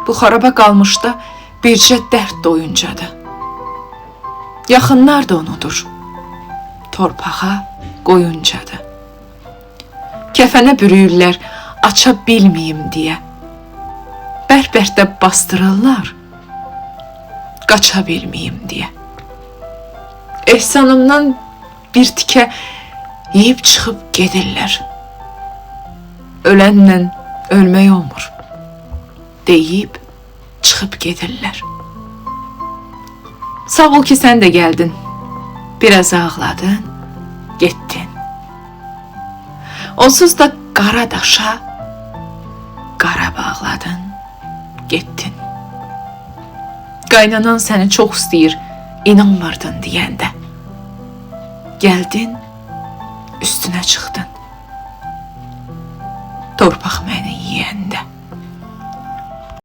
bu xaraba qalmışda bircə dərd doyuncadır. Yaxınlar da onudur, torpağa qoyuncadır. Kəfənə bürüyürlər, aça bilməyim deyə. Bər-bərdə bastırırlar, qaça bilməyim deyə. Ehsanımdan bir tikə yeyib çıxıb gedirlər. Ölənlə ölmək olmur, deyib çıxıb gedirlər. Sağ ol ki, sən də gəldin. Biraz ağladın, getdin. Onsuz da qara daşa qara bağladın, getdin. Qaynanan səni çox istəyir, inanmırdın deyəndə. Gəldin, üstünə çıxdın. Torpaq məni yeyəndə.